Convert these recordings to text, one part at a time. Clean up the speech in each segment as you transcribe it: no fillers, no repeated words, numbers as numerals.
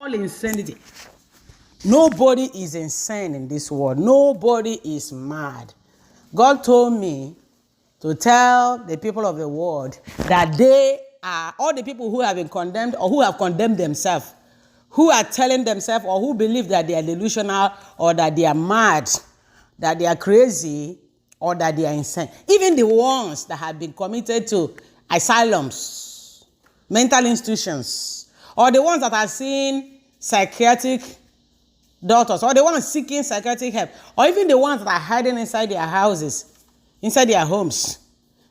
All insanity. Nobody is insane in this world. Nobody is mad. God told me to tell the people of the world that they are all the people who have been condemned or who have condemned themselves, who are telling themselves or who believe that they are delusional or that they are mad, that they are crazy or that they are insane. Even the ones that have been committed to asylums, mental institutions, or the ones that are seeing psychiatric doctors, or the ones seeking psychiatric help, or even the ones that are hiding inside their houses, inside their homes,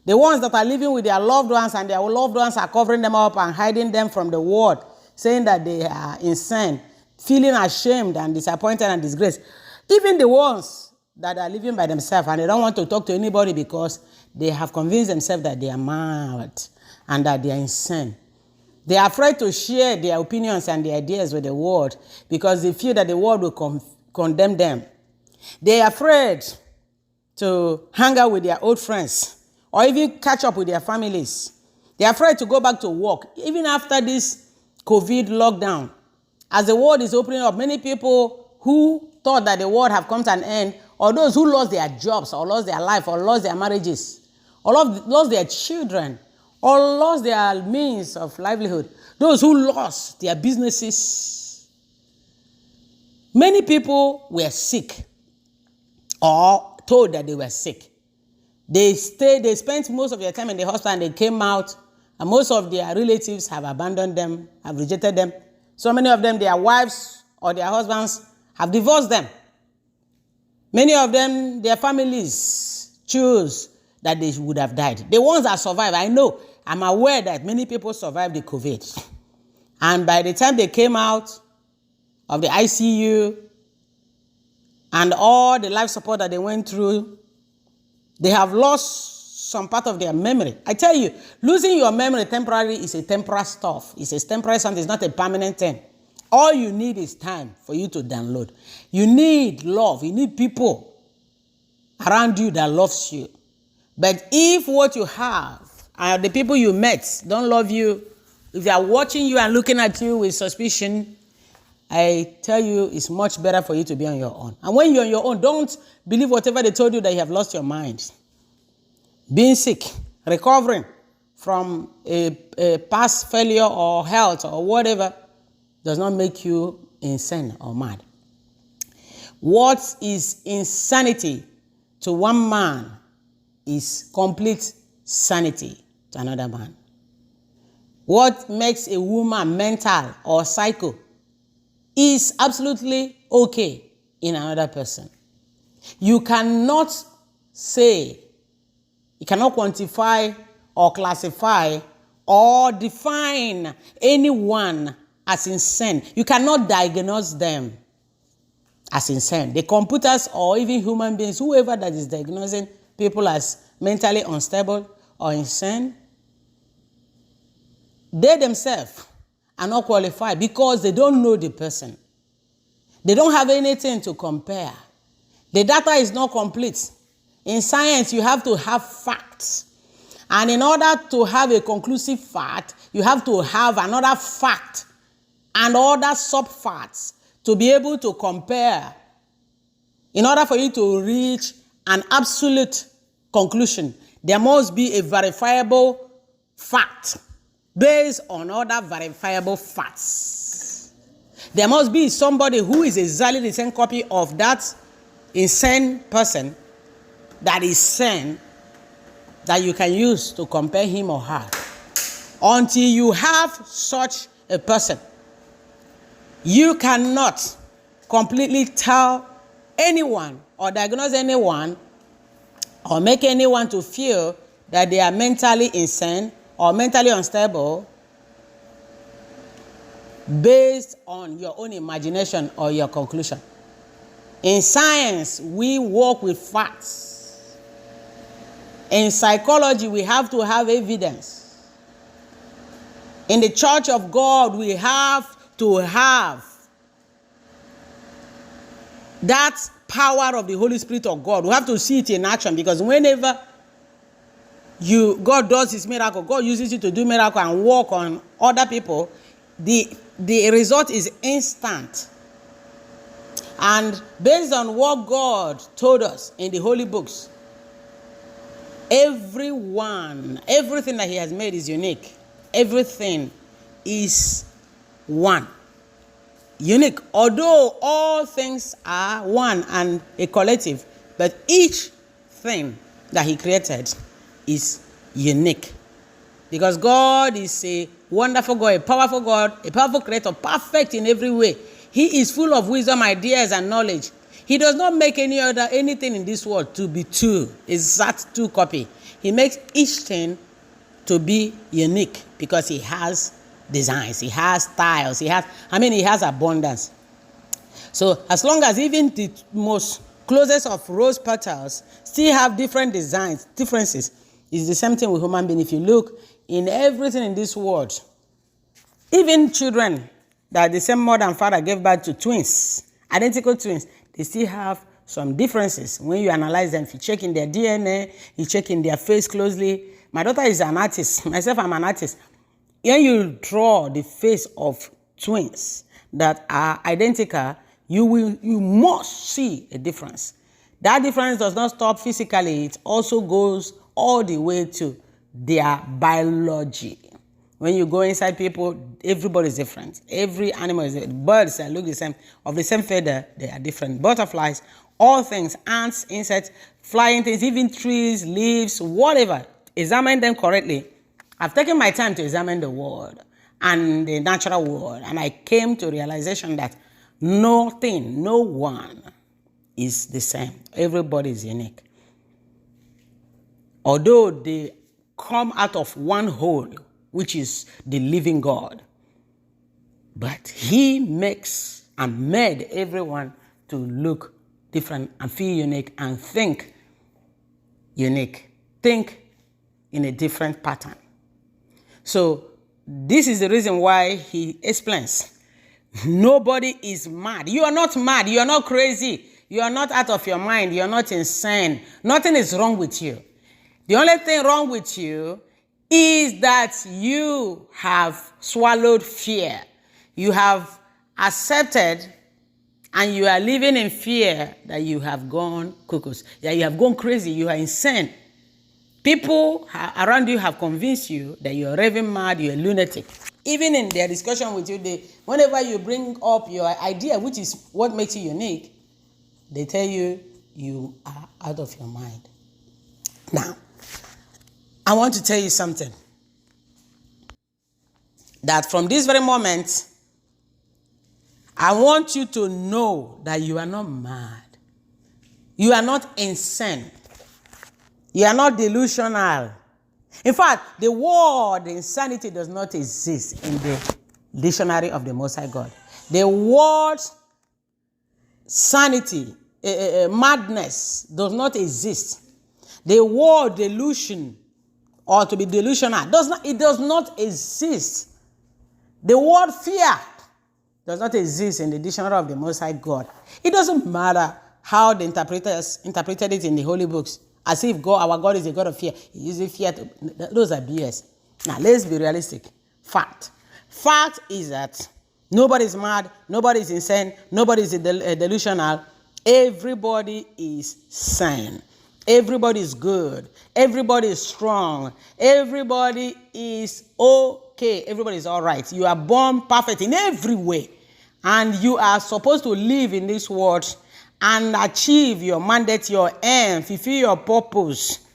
the ones that are living with their loved ones and their loved ones are covering them up and hiding them from the world, saying that they are insane, feeling ashamed and disappointed and disgraced. Even the ones that are living by themselves and they don't want to talk to anybody because they have convinced themselves that they are mad and that they are insane. They are afraid to share their opinions and their ideas with the world because they feel that the world will condemn them. They are afraid to hang out with their old friends or even catch up with their families. They are afraid to go back to work. Even after this COVID lockdown, as the world is opening up, many people who thought that the world have come to an end, or those who lost their jobs or lost their life or lost their marriages or lost their children, or lost their means of livelihood, those who lost their businesses. Many people were sick or told that they were sick. They spent most of their time in the hospital and they came out, and most of their relatives have abandoned them, have rejected them. So many of them, their wives or their husbands have divorced them. Many of them, their families choose that they would have died. The ones that survived, I'm aware that many people survived the COVID. And by the time they came out of the ICU and all the life support that they went through, they have lost some part of their memory. I tell you, losing your memory temporarily is a temporary stuff. It's a temporary something. It's not a permanent thing. All you need is time for you to download. You need love. You need people around you that loves you. But if what you have and the people you met don't love you, if they are watching you and looking at you with suspicion, I tell you, it's much better for you to be on your own. And when you're on your own, don't believe whatever they told you that you have lost your mind. Being sick, recovering from a past failure or health or whatever does not make you insane or mad. What is insanity to one man is complete sanity to another man. What makes a woman mental or psycho is absolutely okay in another person. You cannot say, you cannot quantify or classify or define anyone as insane. You cannot diagnose them as insane. The computers or even human beings, whoever that is diagnosing people as mentally unstable or insane, they themselves are not qualified because they don't know the person. They don't have anything to compare. The data is not complete. In science, you have to have facts. And in order to have a conclusive fact, you have to have another fact and other sub-facts to be able to compare. In order for you to reach an absolute conclusion, there must be a verifiable fact based on other verifiable facts. There must be somebody who is exactly the same copy of that insane person that is sane that you can use to compare him or her. Until you have such a person, you cannot completely tell anyone or diagnose anyone or make anyone to feel that they are mentally insane or mentally unstable based on your own imagination or your conclusion. In science, we work with facts. In psychology, we have to have evidence. In the Church of God, we have to have that power of the Holy Spirit of God. We have to see it in action, because whenever God does his miracle, God uses it to do miracle and work on other people, the the result is instant. And based on what God told us in the holy books, everything that he has made is unique. Everything is one. Unique. Although all things are one and a collective, but each thing that he created is unique. Because God is a wonderful God, a powerful creator, perfect in every way. He is full of wisdom, ideas, and knowledge. He does not make anything in this world to be two, exact two copy. He makes each thing to be unique because he has designs, he has styles, he has abundance. So as long as even the most closest of rose petals still have different designs, differences, it's the same thing with human being. If you look in everything in this world, even children that the same mother and father gave birth to twins, identical twins, they still have some differences. When you analyze them, if you check in their DNA, you check in their face closely. My daughter is an artist. Myself, I'm an artist. When you draw the face of twins that are identical, you must see a difference. That difference does not stop physically. It also goes all the way to their biology. When you go inside people, everybody is different. Every animal is different. Birds that look the same, of the same feather, they are different. Butterflies, all things, ants, insects, flying things, even trees, leaves, whatever. Examine them correctly. I've taken my time to examine the world and the natural world, and I came to realization that nothing, no one is the same. Everybody is unique. Although they come out of one whole, which is the living God, but he makes and made everyone to look different and feel unique and think unique, think in a different pattern. So this is the reason why he explains, nobody is mad. You are not mad. You are not crazy. You are not out of your mind. You are not insane. Nothing is wrong with you. The only thing wrong with you is that you have swallowed fear. You have accepted and you are living in fear that you have gone cuckoo, that you have gone crazy, you are insane. People around you have convinced you that you are raving mad, you are a lunatic. Even in their discussion with you, whenever you bring up your idea, which is what makes you unique, they tell you you are out of your mind. Now, I want to tell you something. That from this very moment, I want you to know that you are not mad. You are not insane. You are not delusional. In fact, the word insanity does not exist in the dictionary of the Most High God. The word sanity, madness, does not exist. The word delusion or to be delusional does not exist. The word fear does not exist in the dictionary of the Most High God. It doesn't matter how the interpreters interpreted it in the holy books, as if our God is a God of fear. He uses fear to, those are BS. Now, let's be realistic. Fact is that nobody is mad, nobody is insane, nobody is delusional. Everybody is sane. Everybody is good. Everybody is strong. Everybody is okay. Everybody is all right. You are born perfect in every way. And you are supposed to live in this world and achieve your mandate, your aim, fulfill your purpose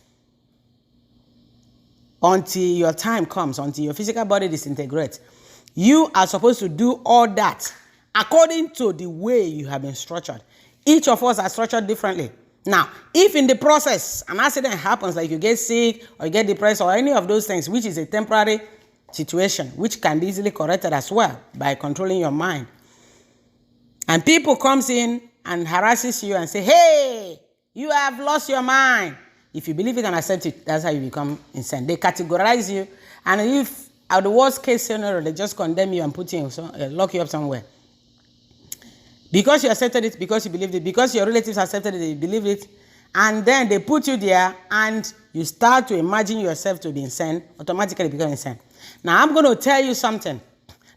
until your time comes, until your physical body disintegrates. You are supposed to do all that according to the way you have been structured. Each of us are structured differently. Now, if in the process an accident happens, like you get sick or you get depressed or any of those things, which is a temporary situation, which can be easily corrected as well by controlling your mind, and people comes in and harasses you and say, hey, you have lost your mind. If you believe it and accept it, that's how you become insane. They categorize you, and if at the worst case scenario, they just condemn you and put you in, lock you up somewhere. Because you accepted it, because you believed it, because your relatives accepted it, they believed it, and then they put you there and you start to imagine yourself to be insane, automatically become insane. Now, I'm going to tell you something.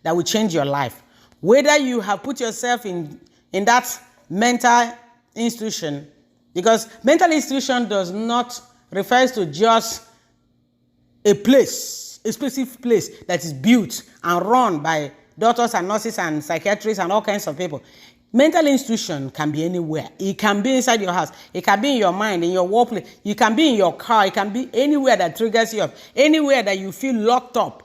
that will change your life. Whether you have put yourself in that mental institution, because mental institution does not refers to just a place, a specific place that is built and run by doctors and nurses and psychiatrists and all kinds of people. Mental institution can be anywhere. It can be inside your house. It can be in your mind, in your workplace. You can be in your car. It can be anywhere that triggers you up. Anywhere that you feel locked up.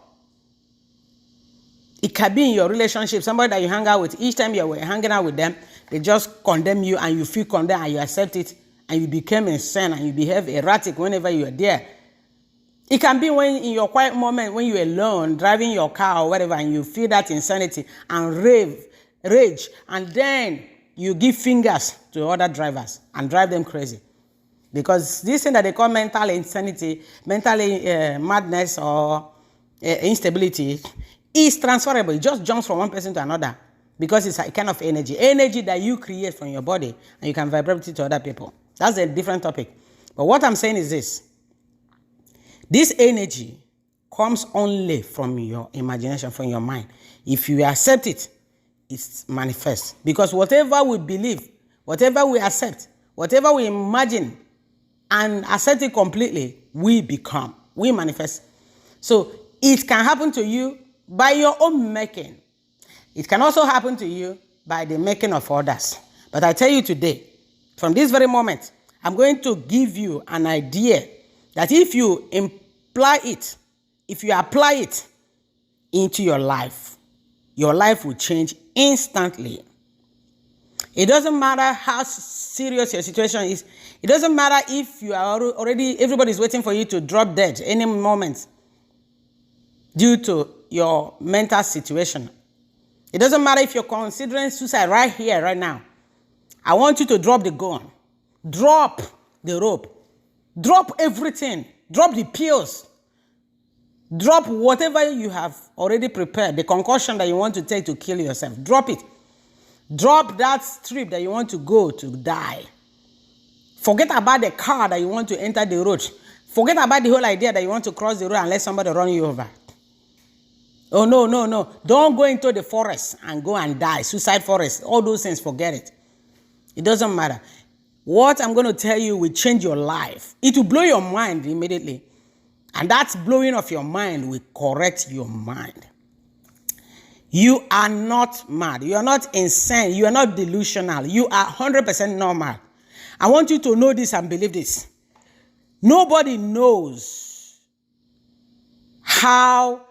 It can be in your relationship. Somebody that you hang out with. Each time you're hanging out with them, they just condemn you and you feel condemned and you accept it and you become insane and you behave erratic whenever you are there. It can be when in your quiet moment when you're alone, driving your car or whatever, and you feel that insanity and rage, and then you give fingers to other drivers and drive them crazy. Because this thing that they call mental insanity, mental madness or instability is transferable. It just jumps from one person to another because it's a kind of energy that you create from your body and you can vibrate it to other people. That's a different topic. But what I'm saying is this energy comes only from your imagination, from your mind. If you accept it, it manifests. Because whatever we believe, whatever we accept, whatever we imagine and accept it completely, we become, we manifest. So it can happen to you by your own making. It can also happen to you by the making of others. But I tell you today, from this very moment, I'm going to give you an idea that if you apply it into your life will change instantly. It doesn't matter how serious your situation is. It doesn't matter if you are already, everybody's waiting for you to drop dead any moment due to your mental situation. It doesn't matter if you're considering suicide right here, right now. I want you to drop the gun. Drop the rope. Drop everything. Drop the pills. Drop whatever you have already prepared, the concoction that you want to take to kill yourself. Drop it. Drop that trip that you want to go to die. Forget about the car that you want to enter the road. Forget about the whole idea that you want to cross the road and let somebody run you over. Oh, no. Don't go into the forest and go and die. Suicide forest. All those things, forget it. It doesn't matter. What I'm going to tell you will change your life. It will blow your mind immediately. And that blowing of your mind will correct your mind. You are not mad. You are not insane. You are not delusional. You are 100% normal. I want you to know this and believe this. Nobody knows how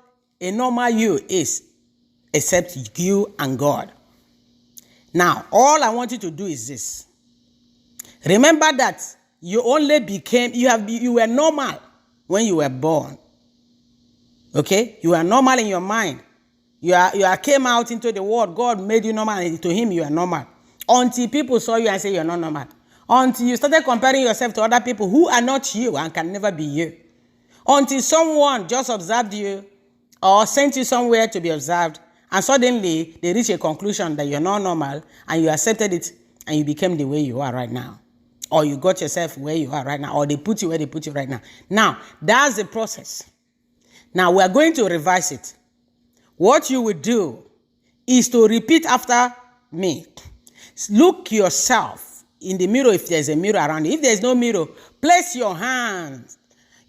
a normal you is except you and God. Now, all I want you to do is this. Remember that you only became, you were normal when you were born. Okay? You are normal in your mind. You came out into the world. God made you normal, and to him you are normal. Until people saw you and say you're not normal. Until you started comparing yourself to other people who are not you and can never be you. Until someone just observed you or sent you somewhere to be observed, and suddenly they reach a conclusion that you're not normal, and you accepted it, and you became the way you are right now. Or you got yourself where you are right now, or they put you where they put you right now. Now, that's the process. Now, we're going to revise it. What you will do is to repeat after me. Look yourself in the mirror if there's a mirror around you. If there's no mirror, place your hands,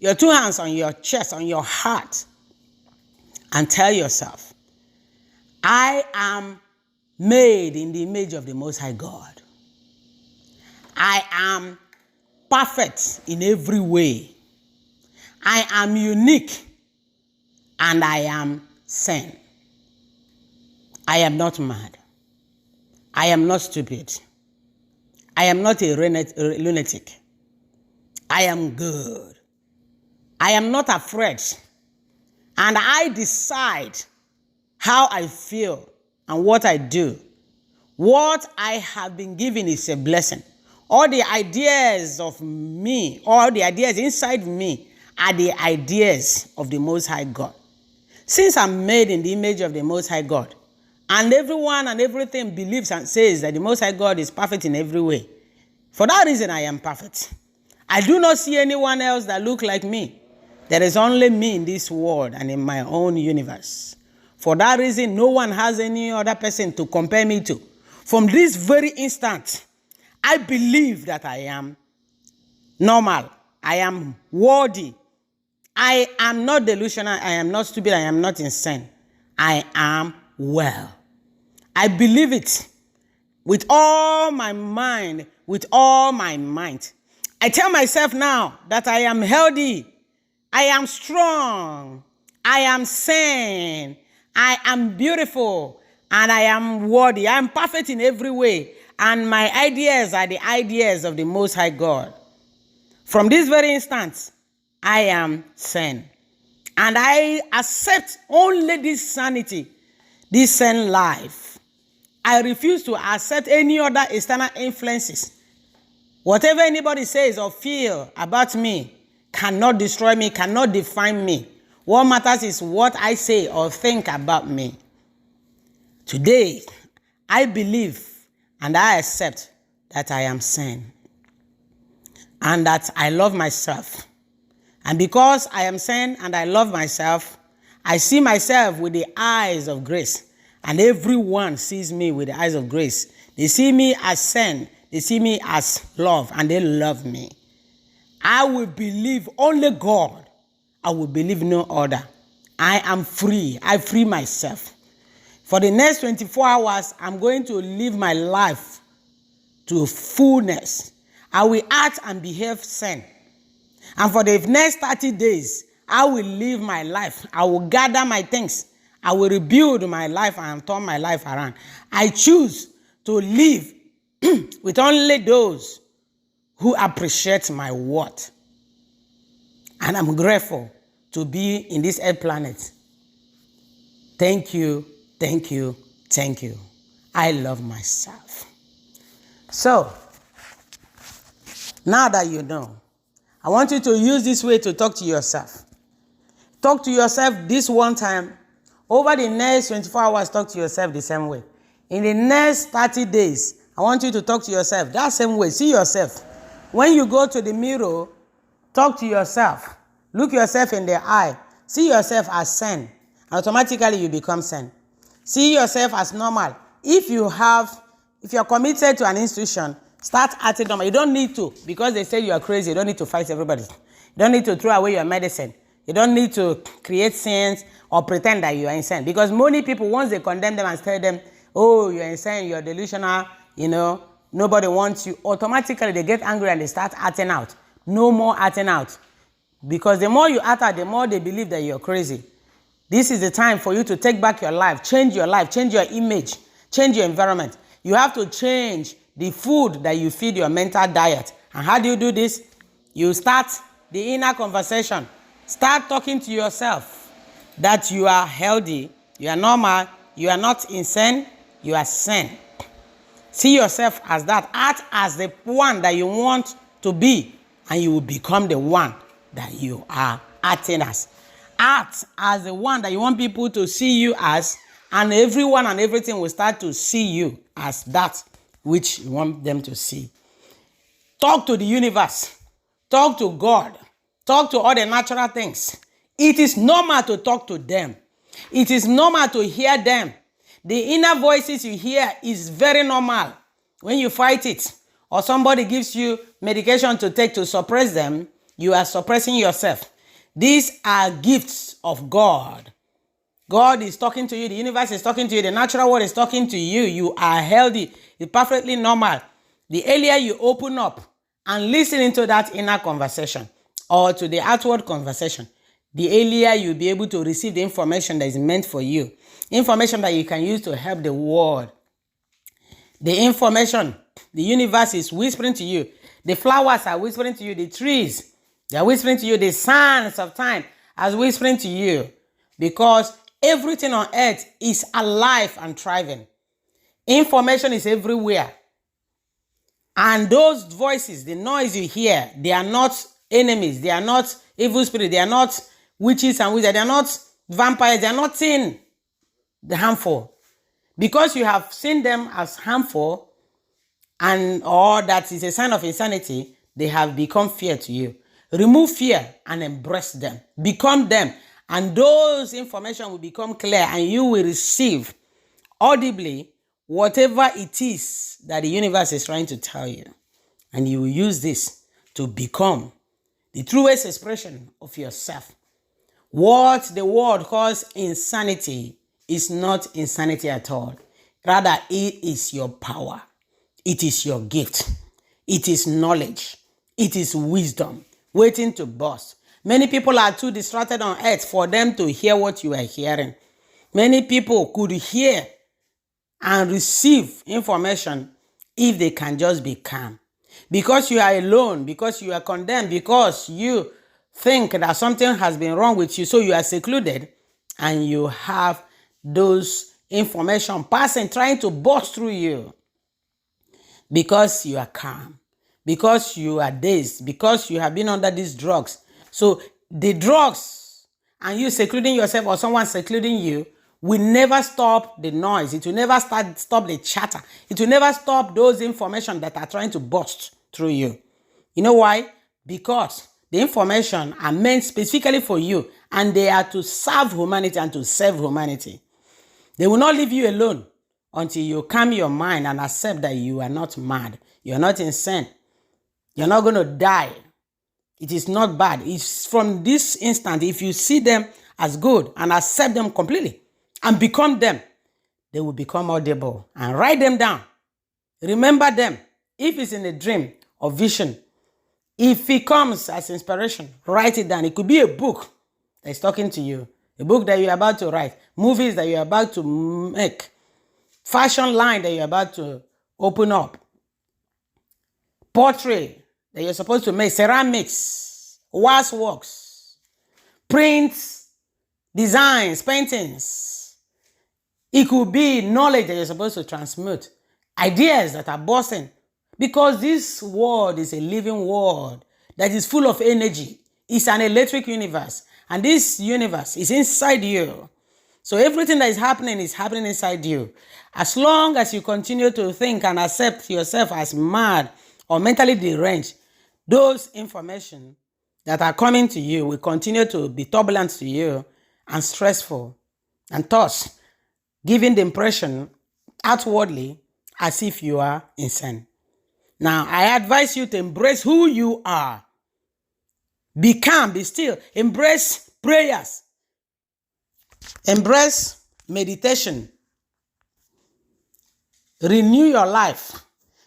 your two hands on your chest, on your heart, and tell yourself, I am made in the image of the Most High God. I am perfect in every way. I am unique and I am sane. I am not mad. I am not stupid. I am not a lunatic. I am good. I am not afraid. And I decide how I feel and what I do. What I have been given is a blessing. All the ideas of me, all the ideas inside me are the ideas of the Most High God. Since I'm made in the image of the Most High God, and everyone and everything believes and says that the Most High God is perfect in every way, for that reason I am perfect. I do not see anyone else that look like me. There is only me in this world and in my own universe. For that reason, no one has any other person to compare me to. From this very instant, I believe that I am normal. I am worthy. I am not delusional. I am not stupid. I am not insane. I am well. I believe it with all my mind, with all my might. I tell myself now that I am healthy. I am strong. I am sane. I am beautiful. And I am worthy. I am perfect in every way. And my ideas are the ideas of the Most High God. From this very instant, I am sane. And I accept only this sanity, this sane life. I refuse to accept any other external influences. Whatever anybody says or feel about me cannot destroy me, cannot define me. What matters is what I say or think about me. Today, I believe and I accept that I am sane and that I love myself. And because I am sane and I love myself, I see myself with the eyes of grace. And everyone sees me with the eyes of grace. They see me as sane. They see me as love, and they love me. I will believe only God. I will believe no other. I am free. I free myself. For the next 24 hours, I'm going to live my life to fullness. I will act and behave sane. And for the next 30 days, I will live my life. I will gather my things. I will rebuild my life and turn my life around. I choose to live with only those who appreciate my worth. And I'm grateful to be in this earth planet. Thank you, thank you, thank you. I love myself. So, now that you know, I want you to use this way to talk to yourself. Talk to yourself this one time. Over the next 24 hours, talk to yourself the same way. In the next 30 days, I want you to talk to yourself that same way. See yourself. When you go to the mirror, talk to yourself. Look yourself in the eye. See yourself as sane. Automatically, you become sane. See yourself as normal. If you're committed to an institution, start acting normal. You don't need to, because they say you are crazy, you don't need to fight everybody. You don't need to throw away your medicine. You don't need to create sins or pretend that you are insane. Because many people, once they condemn them and tell them, oh, you're insane, you're delusional, nobody wants you, automatically they get angry and they start acting out. No more acting out. Because the more you act out, the more they believe that you're crazy. This is the time for you to take back your life, change your image, change your environment. You have to change the food that you feed your mental diet. And how do you do this? You start the inner conversation. Start talking to yourself that you are healthy, you are normal, you are not insane, you are sane. See yourself as that. Act as the one that you want to be, and you will become the one that you are acting as. Act as the one that you want people to see you as, and everyone and everything will start to see you as that which you want them to see. Talk to the universe. Talk to God. Talk to all the natural things. It is normal to talk to them. It is normal to hear them. The inner voices you hear is very normal. When you fight it, or somebody gives you medication to take to suppress them, you are suppressing yourself. These are gifts of God. God is talking to you. The universe is talking to you. The natural world is talking to you. You are healthy. It's perfectly normal. The earlier you open up and listen into that inner conversation or to the outward conversation, the earlier you'll be able to receive the information that is meant for you. Information that you can use to help the world. The information the universe is whispering to you. The flowers are whispering to you. The trees, they are whispering to you. The sands of time are whispering to you. Because everything on earth is alive and thriving. Information is everywhere. And those voices, the noise you hear, they are not enemies. They are not evil spirits. They are not witches and wizards. They are not vampires. They are not harmful. Because you have seen them as harmful or that is a sign of insanity, they have become fear to you. Remove fear and embrace them. Become them And those information will become clear, and you will receive audibly whatever it is that the universe is trying to tell you. And you will use this to become the truest expression of yourself. What the world calls insanity is not insanity at all. Rather, it is your power. It is your gift. It is knowledge. It is wisdom waiting to burst. Many people are too distracted on earth for them to hear what you are hearing. Many people could hear and receive information if they can just be calm. Because you are alone, because you are condemned, because you think that something has been wrong with you, so you are secluded, and you have those information passing, trying to burst through you. Because you are calm, because you are dazed, because you have been under these drugs. So the drugs and you secluding yourself or someone secluding you will never stop the noise. It will never stop the chatter. It will never stop those information that are trying to burst through you. You know why? Because the information are meant specifically for you, and they are to serve humanity and to serve humanity. They will not leave you alone until you calm your mind and accept that you are not mad. You are not insane. You're not going to die. It is not bad. It's from this instant, if you see them as good and accept them completely and become them, they will become audible. And write them down. Remember them. If it's in a dream or vision, if it comes as inspiration, write it down. It could be a book that is talking to you, a book that you're about to write, movies that you're about to make, fashion line that you're about to open up, portrait that you're supposed to make, ceramics, wax works, prints, designs, paintings. It could be knowledge that you're supposed to transmit, ideas that are bursting. Because this world is a living world that is full of energy. It's an electric universe. And this universe is inside you. So everything that is happening inside you. As long as you continue to think and accept yourself as mad or mentally deranged, those information that are coming to you will continue to be turbulent to you and stressful, and thus giving the impression outwardly as if you are insane. Now, I advise you to embrace who you are. Be calm, be still. Embrace prayers. Embrace meditation. Renew your life.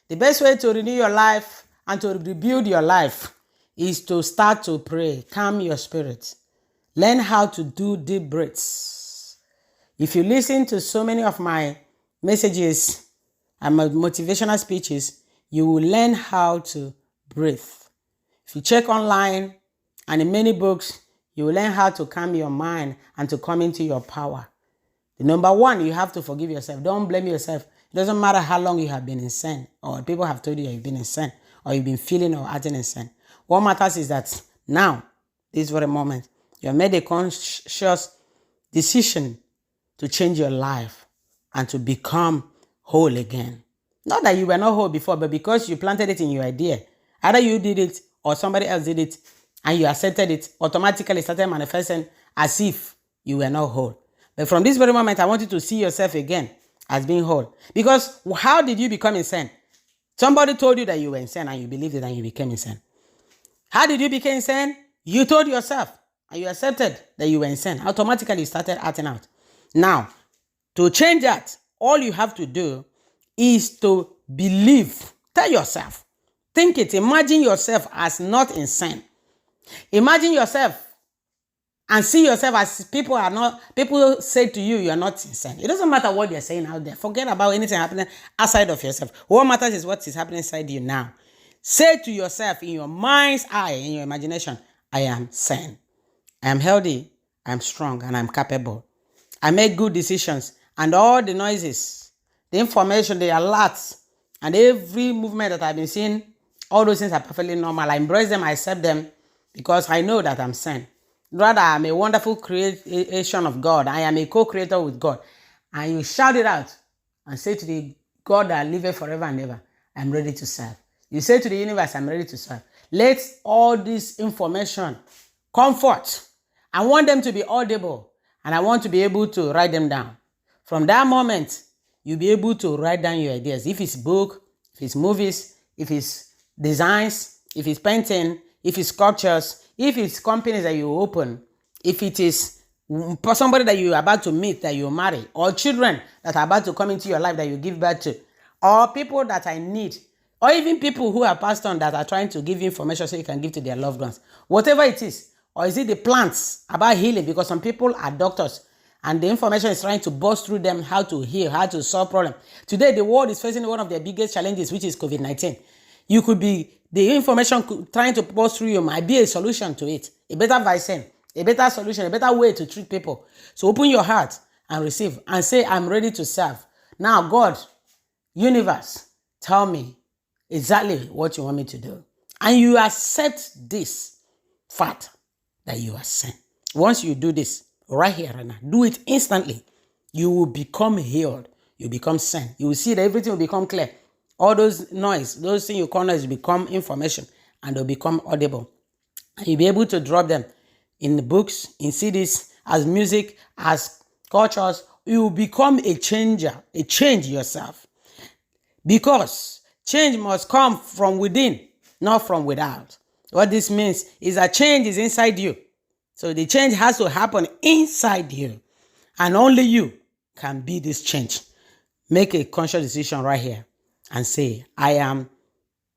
The best way to renew your life and to rebuild your life is to start to pray. Calm your spirit. Learn how to do deep breaths. If you listen to so many of my messages and my motivational speeches, you will learn how to breathe. If you check online and in many books, you will learn how to calm your mind and to come into your power. The number one, you have to forgive yourself. Don't blame yourself. It doesn't matter how long you have been insane, or people have told you you've been insane, or you've been feeling or acting insane. What matters is that now, this very moment, you have made a conscious decision to change your life and to become whole again. Not that you were not whole before, but because you planted it in your idea. Either you did it or somebody else did it, and you accepted it, automatically started manifesting as if you were not whole. But from this very moment, I want you to see yourself again as being whole. Because how did you become insane? Somebody told you that you were insane and you believed it and you became insane. How did you become insane? You told yourself and you accepted that you were insane. Automatically, you started acting out. Now, to change that, all you have to do is to believe. Tell yourself. Think it. Imagine yourself as not insane. Imagine yourself and see yourself as people say to you, you are not insane. It doesn't matter what they're saying out there. Forget about anything happening outside of yourself. What matters is what is happening inside you now. Say to yourself in your mind's eye, in your imagination, I am sane. I am healthy. I am strong and I'm capable. I make good decisions, and all the noises, the information, the alerts, and every movement that I've been seeing, all those things are perfectly normal. I embrace them, I accept them, because I know that I'm sane. Rather, I'm a wonderful creation of God. I am a co-creator with God. And you shout it out and say to the God that liveth forever and ever, I'm ready to serve. You say to the universe, I'm ready to serve. Let all this information comfort I want them to be audible, and I want to be able to write them down. From that moment, you'll be able to write down your ideas. If it's book, if it's movies, if it's designs, if it's painting, if it's sculptures, if it's companies that you open, if it is somebody that you're about to meet, that you marry, or children that are about to come into your life that you give birth to, or people that I need, or even people who are passed on that are trying to give you information so you can give to their loved ones. Whatever it is, or is it the plants about healing? Because some people are doctors and the information is trying to burst through them how to heal, how to solve problems. Today, the world is facing one of their biggest challenges, which is COVID-19. You could be, the information trying to burst through you might be a solution to it, a better vaccine, a better solution, a better way to treat people. So open your heart and receive and say, I'm ready to serve. Now, God, universe, tell me exactly what you want me to do. And you accept this fact that you are sent. Once you do this, right here, right now, do it instantly. You will become healed. You become sent. You will see that everything will become clear. All those noise, those things you call noise become information and they'll become audible. And you'll be able to drop them in the books, in CDs, as music, as cultures. You will become a changer, a change yourself. Because change must come from within, not from without. What this means is that change is inside you. So the change has to happen inside you. And only you can be this change. Make a conscious decision right here and say, I am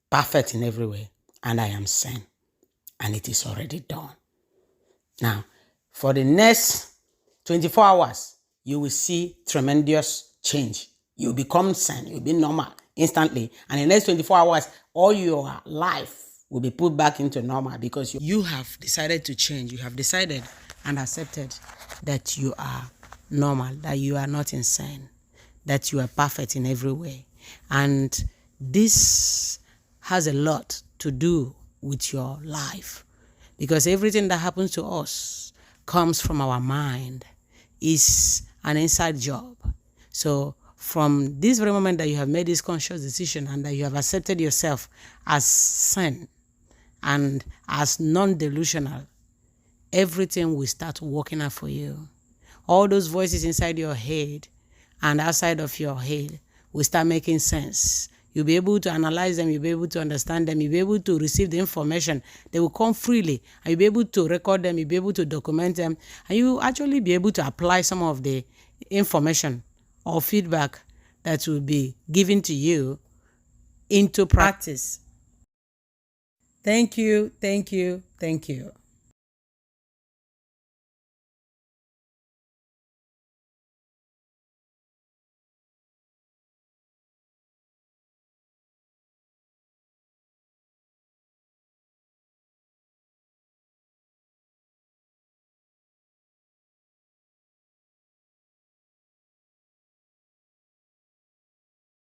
perfect in every way and I am sane. And it is already done. Now, for the next 24 hours, you will see tremendous change. You will become sane. You will be normal instantly. And in the next 24 hours, all your life will be put back into normal because you have decided to change. You have decided and accepted that you are normal, that you are not insane, that you are perfect in every way. And this has a lot to do with your life because everything that happens to us comes from our mind. It's an inside job. So from this very moment that you have made this conscious decision and that you have accepted yourself as sane and as non-delusional, everything will start working out for you. All those voices inside your head and outside of your head will start making sense. You'll be able to analyze them, you'll be able to understand them, you'll be able to receive the information. They will come freely, and you'll be able to record them, you'll be able to document them, and you'll actually be able to apply some of the information or feedback that will be given to you into practice. Thank you, thank you, thank you.